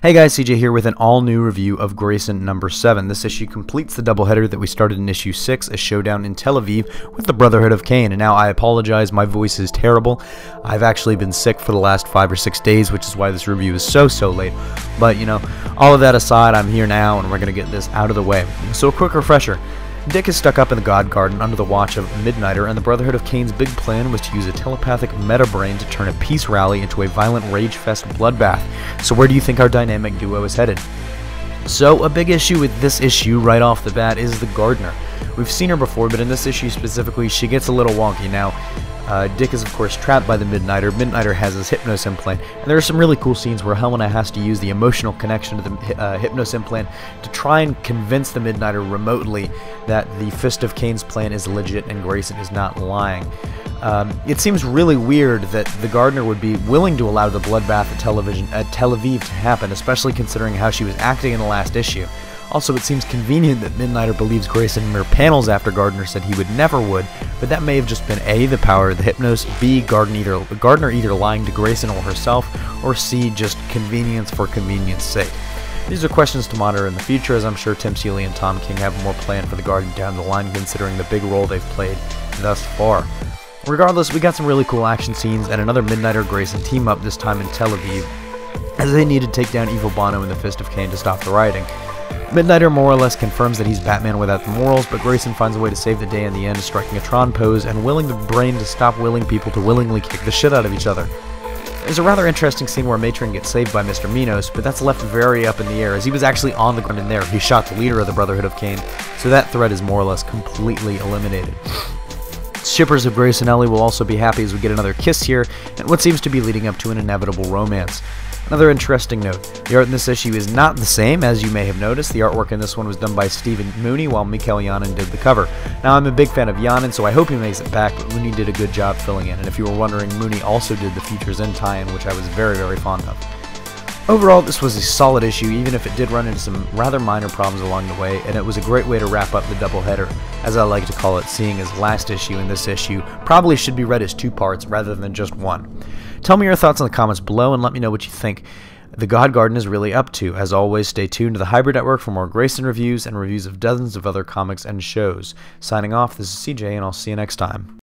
Hey guys, CJ here with an all-new review of Grayson number 7. This issue completes the doubleheader that we started in issue 6, a showdown in Tel Aviv with the Brotherhood of Cain. And now I apologize, my voice is terrible. I've actually been sick for the last 5 or 6 days, which is why this review is so late. But, you know, all of that aside, I'm here now and we're going to get this out of the way. So a quick refresher. Dick is stuck up in the God Garden under the watch of Midnighter, and the Brotherhood of Cain's big plan was to use a telepathic meta-brain to turn a peace rally into a violent rage-fest bloodbath. So where do you think our dynamic duo is headed? So a big issue with this issue right off the bat is the Gardener. We've seen her before, but in this issue specifically, she gets a little wonky. Now, Dick is of course trapped by the Midnighter. Midnighter has his Hypnos implant, and there are some really cool scenes where Helena has to use the emotional connection to the Hypnos implant to try and convince the Midnighter remotely that the Fist of Cain's plan is legit and Grayson is not lying. It seems really weird that the Gardener would be willing to allow the bloodbath at Tel Aviv to happen, especially considering how she was acting in the last issue. Also, it seems convenient that Midnighter believes Grayson mere panels after Gardener said he would never would, but that may have just been A, the power of the Hypnos, B, Gardener either lying to Grayson or herself, or C, just convenience for convenience sake. These are questions to monitor in the future, as I'm sure Tim Seeley and Tom King have more planned for the Garden down the line, considering the big role they've played thus far. Regardless, we got some really cool action scenes and another Midnighter-Grayson team-up, this time in Tel Aviv, as they need to take down Evil Bono and the Fist of Cain to stop the rioting. Midnighter more or less confirms that he's Batman without the morals, but Grayson finds a way to save the day in the end, striking a Tron pose and willing the brain to stop willing people to willingly kick the shit out of each other. There's a rather interesting scene where Matron gets saved by Mr. Minos, but that's left very up in the air, as he was actually on the ground in there. He shot the leader of the Brotherhood of Cain, so that threat is more or less completely eliminated. Shippers of Grace and Ellie will also be happy as we get another kiss here, and what seems to be leading up to an inevitable romance. Another interesting note, the art in this issue is not the same, as you may have noticed. The artwork in this one was done by Stephen Mooney, while Mikael Yanin did the cover. Now, I'm a big fan of Yanin, so I hope he makes it back, but Mooney did a good job filling in, and if you were wondering, Mooney also did the Futures End tie-in, which I was very fond of. Overall, this was a solid issue, even if it did run into some rather minor problems along the way, and it was a great way to wrap up the doubleheader, as I like to call it, seeing as last issue and this issue probably should be read as 2 parts rather than just one. Tell me your thoughts in the comments below and let me know what you think the God Garden is really up to. As always, stay tuned to the Hybrid Network for more Grayson reviews and reviews of dozens of other comics and shows. Signing off, this is CJ, and I'll see you next time.